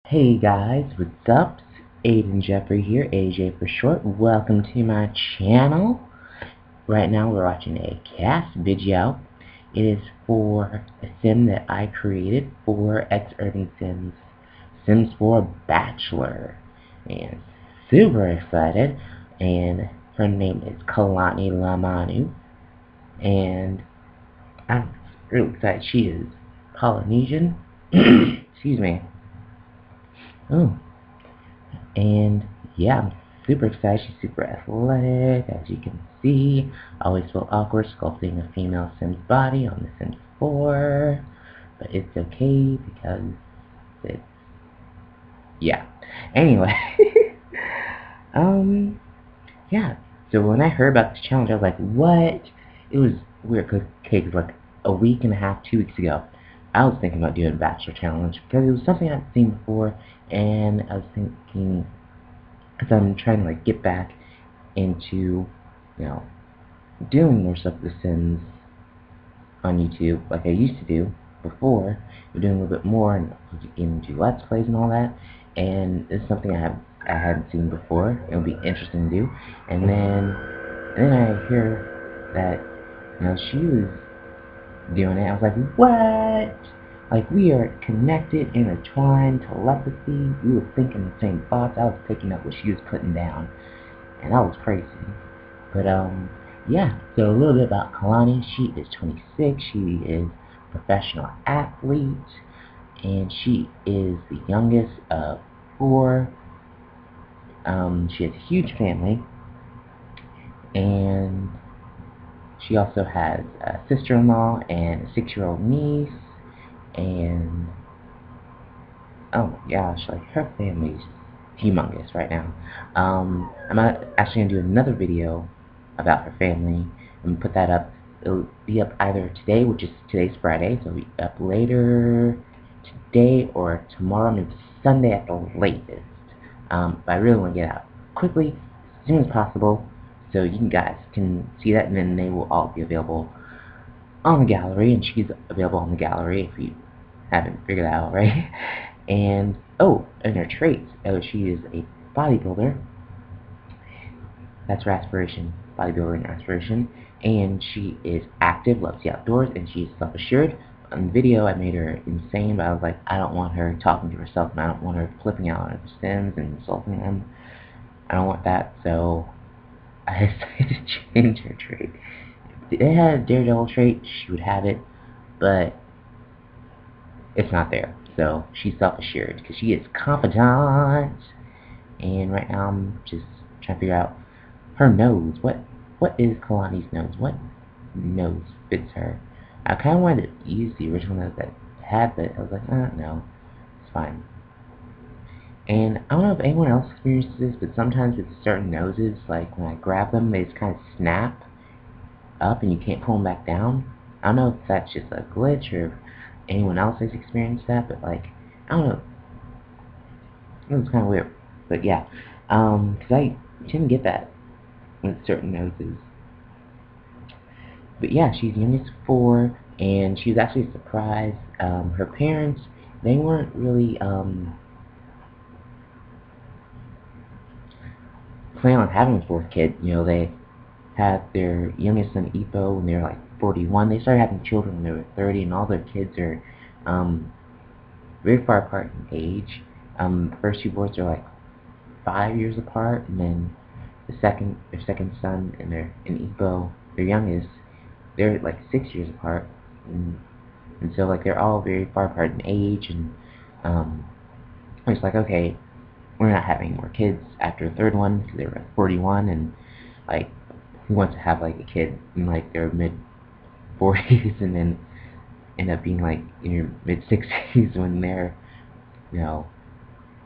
Hey guys, what's up? It's Aiden-Jeffrey here, AJ for short. Welcome to my channel. Right now we're watching a cast video. It is for a sim that I created for XUrbanSimsX Sims 4 Bachelor. And super excited. And her name is Kalani Lemanu. And I'm really excited. She is Polynesian. Excuse me. Oh. And yeah, I'm super excited. She's super athletic, as you can see. I always feel awkward sculpting a female Sim's body on the Sims 4, but it's okay because it's, yeah. Anyway, yeah. So when I heard about this challenge, I was like, what? It was weird because like a week and a half, 2 weeks ago, I was thinking about doing a Bachelor challenge because it was something I'd seen before, and I was thinking, because I'm trying to like get back into, doing more stuff with The Sims on YouTube like I used to do before. We're doing a little bit more and into Let's Plays and all that, and it's something I hadn't seen before. It'll be interesting to do. And then I hear that she was doing it. I was like, what? Like, we are connected, intertwined, telepathy. We were thinking the same thoughts. I was picking up what she was putting down, and that was crazy. But yeah. So a little bit about Kalani. She is 26. She is a professional athlete, and she is the youngest of 4. She has a huge family, and she also has a sister-in-law and a 6-year-old niece, and oh my gosh, like her family's humongous right now. I'm actually gonna do another video about her family and put that up. It'll be up either today, which is today's Friday, so it'll be up later today or tomorrow, maybe Sunday at the latest. But I really want to get out quickly, as soon as possible, so you guys can see that, and then they will all be available on the gallery, and she's available on the gallery if you haven't figured that out, right? And and her traits. She is a bodybuilder. That's her aspiration, bodybuilder and aspiration. And she is active, loves the outdoors, and she's self-assured. On the video, I made her insane, but I was like, I don't want her talking to herself, and I don't want her flipping out on her Sims and insulting them. I don't want that, so I decided to change her trait. If they had a daredevil trait, she would have it, but it's not there. So she's self-assured because she is confident. And right now I'm just trying to figure out her nose. What is Kalani's nose? What nose fits her? I kind of wanted to use the original nose that had it. I was like, no, it's fine. And I don't know if anyone else experiences this, but sometimes with certain noses, like when I grab them, they just kind of snap up and you can't pull them back down. I don't know if that's just a glitch or if anyone else has experienced that, but like, I don't know. It was kind of weird. But yeah, because I didn't get that with certain noses. But yeah, she's youngest 4, and she was actually surprised. Her parents, they weren't really planning on having a 4th kid. They had their youngest son Ipo when they were like 41. They started having children when they were 30, and all their kids are very far apart in age. The first 2 boys are like 5 years apart, and then their second son and Ipo, their youngest, they're like 6 years apart, and so like they're all very far apart in age, and I was like, okay, we're not having more kids after the 3rd one because they were 41, and like who wants to have like a kid in like their mid-40s and then end up being like in your mid-60s when they're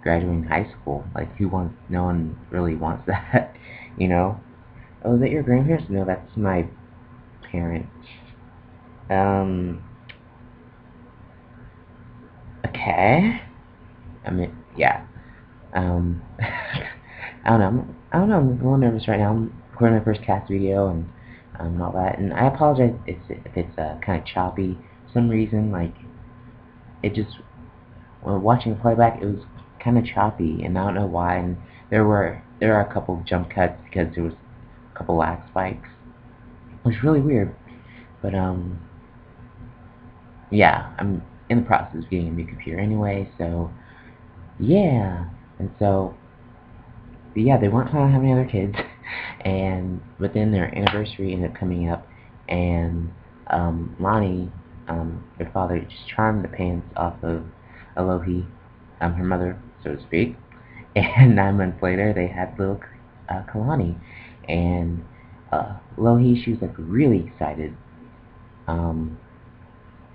graduating high school? Like, who wants? No one really wants that. Oh, is that your grandparents? No, that's my parents. Okay. I mean, yeah. I don't know. I'm a little nervous right now. I'm recording my first cast video and all that, and I apologize if it's kind of choppy. For some reason, like, it just, when watching the playback, it was kind of choppy, and I don't know why. And there are a couple of jump cuts because there was a couple lag spikes. It was really weird, but yeah, I'm in the process of getting a new computer anyway, so yeah. And so yeah, they weren't planning on having other kids, and but then their anniversary ended up coming up, and Lonnie, their father, just charmed the pants off of Alohi, her mother, so to speak. And 9 months later, they had little Kalani, and Alohi, she was like really excited,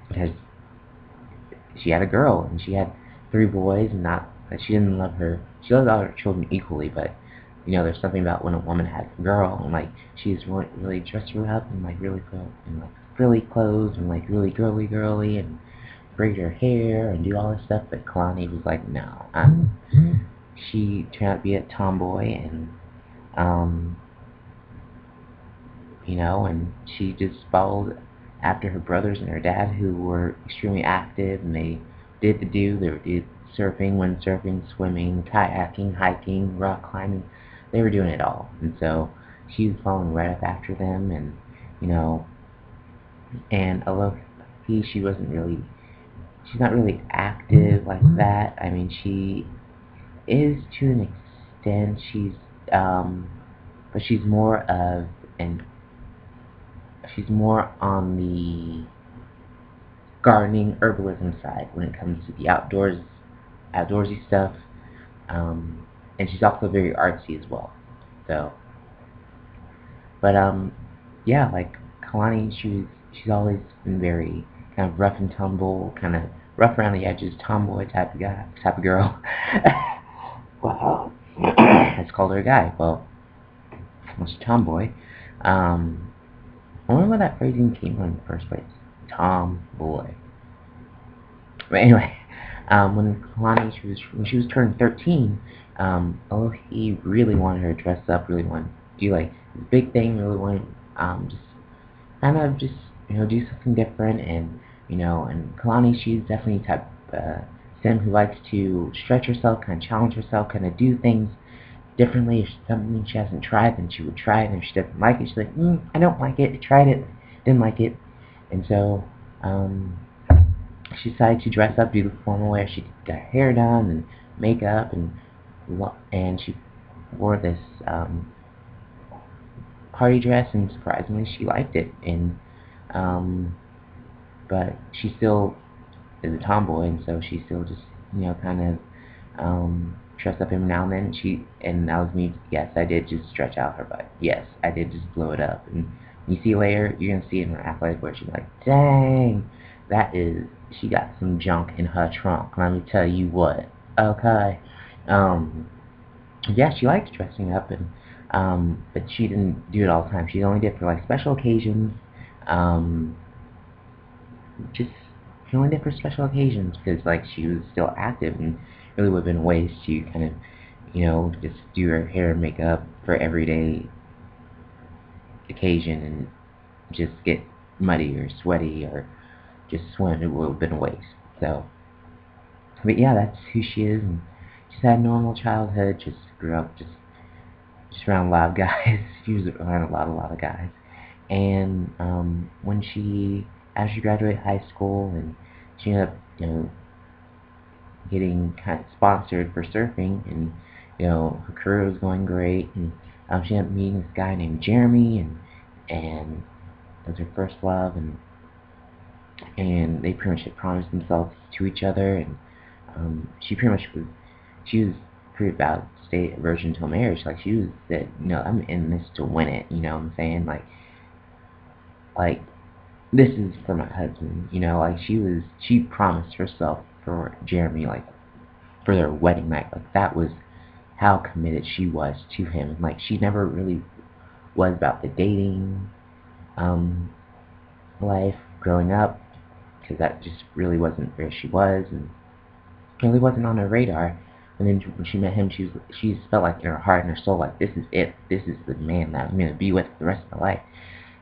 because she had a girl, and she had 3 boys, and not that she didn't love her. She loved all her children equally, but there's something about when a woman has a girl, and like she's really dressed her up and like really in like frilly clothes and like really girly and braid her hair and do all this stuff. But Kalani was like, no. She turned out to be a tomboy, and and she just followed after her brothers and her dad, who were extremely active, and they did They did surfing, windsurfing, swimming, kayaking, hiking, rock climbing. They were doing it all, and so she was following right up after them, and although she's not really active like that. I mean, she is to an extent. But she's more on the gardening herbalism side when it comes to the outdoorsy stuff, and she's also very artsy as well. So, but yeah, like Kalani, she's always been very kind of rough and tumble, kind of rough around the edges, tomboy type of girl. Wow, let's call her a guy. Well, she's a tomboy. I wonder where that phrasing came from in the first place. Tomboy. But anyway, when she was turning 13, although he really wanted her to dress up, really wanted to do like this big thing, really wanted just do something different, and and Kalani, she's definitely the type sim who likes to stretch herself, kind of challenge herself, kind of do things differently. If something she hasn't tried, then she would try it, and if she doesn't like it, she's like, I don't like it, I tried it, didn't like it. And so she decided to dress up, do the formal wear. She got her hair done and makeup, and she wore this party dress, and surprisingly she liked it. And but she still is a tomboy, and so she still just kind of dress up every now and then. And that was me. Yes, I did just stretch out her butt. Yes, I did just blow it up. And you see later, you're gonna see it in her athletic where she's like, dang, she got some junk in her trunk. Let me tell you what. Okay. Yeah, she likes dressing up, and but she didn't do it all the time. She only did it for like special occasions. Just She only did it for special occasions because like she was still active, and really would have been a waste to kind of just do her hair and makeup for everyday occasion and just get muddy or sweaty or just swim. It would have been a waste. So, but yeah, that's who she is, and she's had a normal childhood. Just grew up just around a lot of guys. She was around a lot of guys. And as she graduated high school, and she ended up getting kind of sponsored for surfing, and her career was going great, and she ended up meeting this guy named Jeremy, and it was her first love, and they pretty much had promised themselves to each other, and she was pretty about to stay a virgin until marriage. Like she said, I'm in this to win it. You know what I'm saying? Like this is for my husband. Like she promised herself for Jeremy, like for their wedding night. Like that was how committed she was to him. Like she never really was about the dating life growing up, because that just really wasn't where she was, and really wasn't on her radar. And then when she met him, she felt like in her heart and her soul, like this is it. This is the man that I'm gonna be with for the rest of my life.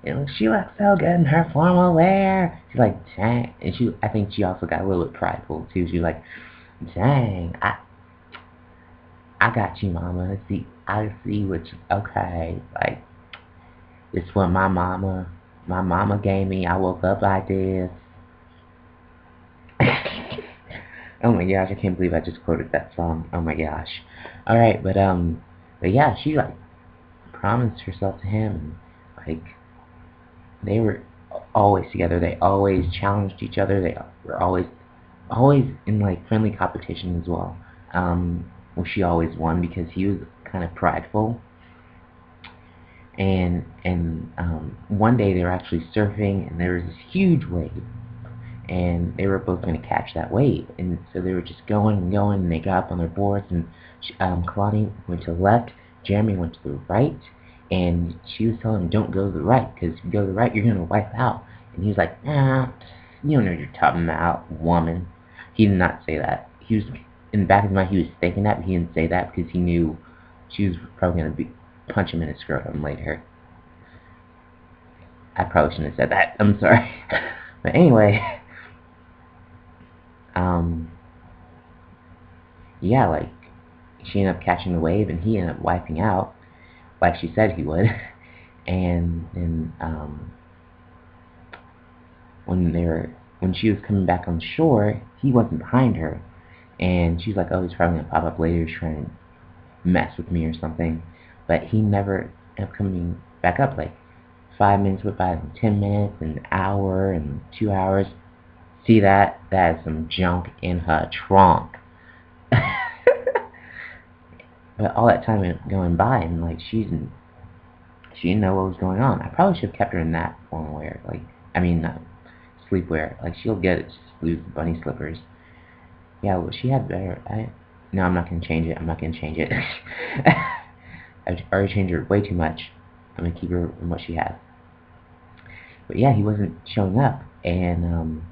And she looked so good in her formal wear. She's like, dang. And I think she also got a little bit prideful too. She was like, dang, I got you, mama. See, I see what you, okay, like, it's what my mama gave me. I woke up like this. Oh my gosh, I can't believe I just quoted that song. Oh my gosh. Alright, but yeah, she, like, promised herself to him, and, like, they were always together. They always challenged each other. They were always in, like, friendly competition as well. Well, she always won because he was kind of prideful. And one day they were actually surfing, and there was this huge wave, and they were both going to catch that wave. And so they were just going and going, and they got up on their boards, and Kalani went to the left, Jeremy went to the right, and she was telling him, don't go to the right, because if you go to the right, you're going to wipe out. And he was like, nah, you don't know what you're talking about, woman. He did not say that. He was, in the back of his mind, he was thinking that, but he didn't say that because he knew she was probably going to punch him in his scrotum later. I probably shouldn't have said that. I'm sorry. But anyway, yeah, like, she ended up catching the wave, and he ended up wiping out, like she said he would. And then, when she was coming back on shore, he wasn't behind her, and she was like, oh, he's probably gonna pop up later trying to mess with me or something. But he never ended up coming back up. Like, 5 minutes went by, 10 minutes, an hour, and 2 hours. See that? That is some junk in her trunk. But all that time going by, and, like, she didn't know what was going on. I probably should have kept her in that formal wear. Like, I mean, sleepwear. Like, she'll get it, just lose the bunny slippers. Yeah, well, she had better. No, I'm not gonna change it. I'm not gonna change it. I've already changed her way too much. I'm gonna keep her in what she has. But yeah, he wasn't showing up, and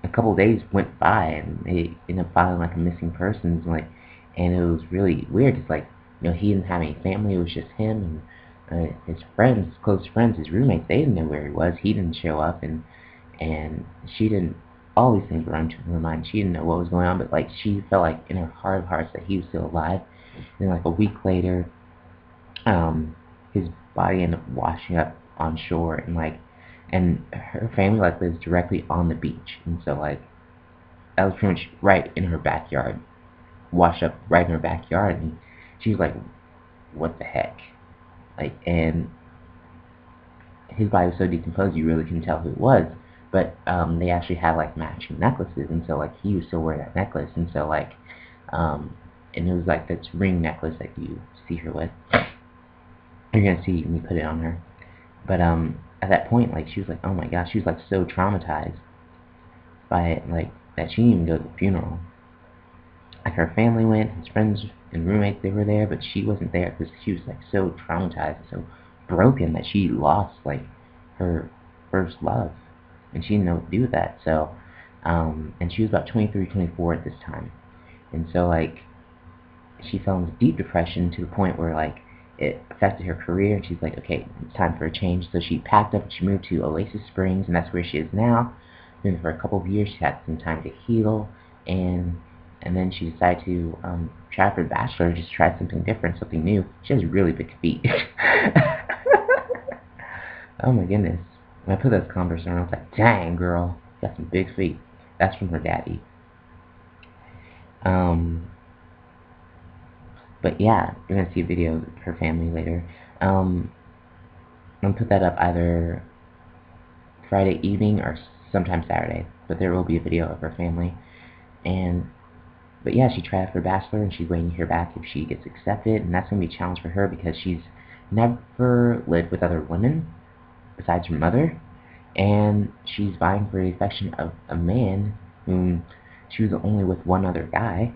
a couple days went by, and they ended up filing like a missing persons, like, and it was really weird. It's like, he didn't have any family. It was just him and his friends, close friends, his roommates. They didn't know where he was. He didn't show up, and she didn't. All these things were running through her mind. She didn't know what was going on, but, like, she felt like in her heart of hearts that he was still alive. And like a week later, his body ended up washing up on shore, and her family, like, lives directly on the beach, and so, like, that was pretty much right in her backyard, washed up right in her backyard, and she was like, what the heck? Like, and his body was so decomposed you really couldn't tell who it was, but they actually had, like, matching necklaces, and so, like, he was still wearing that necklace, and so, like, and it was like this ring necklace that you see her with. You're gonna see when you put it on her. But at that point, like, she was like, oh my gosh, she was like so traumatized by it, like, that she didn't even go to the funeral. Like, her family went, his friends and roommates, they were there, but she wasn't there because she was, like, so traumatized, so broken that she lost, like, her first love, and she didn't know what to do with that. So, and she was about 23, 24 at this time, and so, like, she fell into deep depression to the point where, like, it affected her career, and she's like, okay, it's time for a change. So she packed up and she moved to Oasis Springs, and that's where she is now. Been for a couple of years. She had some time to heal, and then she decided to try for Bachelor, just try something different, something new. She has really big feet. Oh my goodness. When I put those Converse on, I was like, dang, girl, you got some big feet. That's from her daddy. But yeah, you're gonna see a video of her family later. I'm gonna put that up either Friday evening or sometime Saturday, but there will be a video of her family. But yeah, she tried for Bachelor, and she's waiting to hear back if she gets accepted, and that's gonna be a challenge for her because she's never lived with other women besides her mother, and she's vying for the affection of a man whom she was only with one other guy.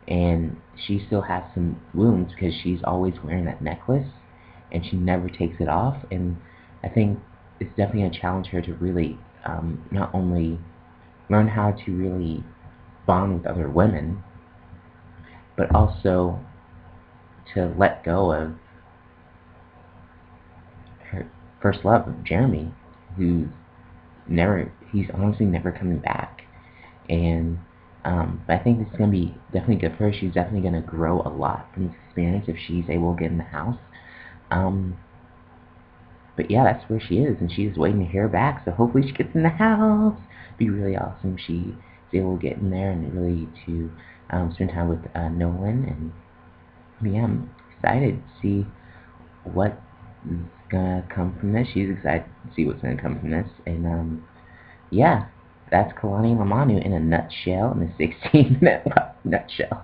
And she still has some wounds because she's always wearing that necklace, and she never takes it off. And I think it's definitely going to challenge her to really not only learn how to really bond with other women, but also to let go of her first love of Jeremy, he's honestly never coming back. And But I think this is going to be definitely good for her. She's definitely going to grow a lot from this experience if she's able to get in the house. But yeah, that's where she is, and she's waiting to hear back, so hopefully she gets in the house. It'd be really awesome if she is able to get in there and really to spend time with Nolan. And yeah, I'm excited to see what is gonna come from this. She's excited to see what's gonna come from this. And yeah, that's Kalani Lemanu in a nutshell, in a 16-minute nutshell.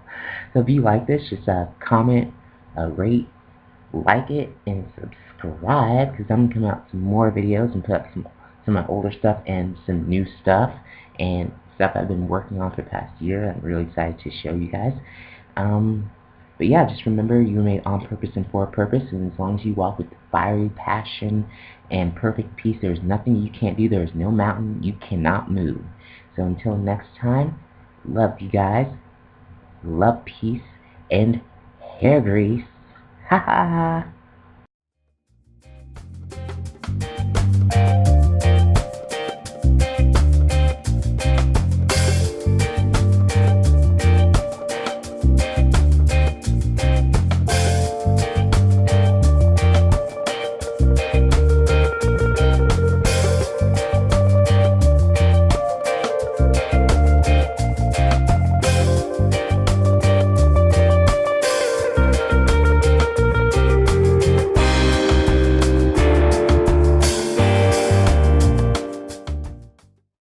So if you like this, just comment, rate, like it, and subscribe, because I'm gonna come out with some more videos and put up some of my older stuff and some new stuff and stuff I've been working on for the past year. I'm really excited to show you guys. But yeah, just remember, you were made on purpose and for a purpose, and as long as you walk with fiery passion and perfect peace, there's nothing you can't do. There is no mountain you cannot move. So until next time, love you guys, love, peace, and hair grease. Ha ha ha.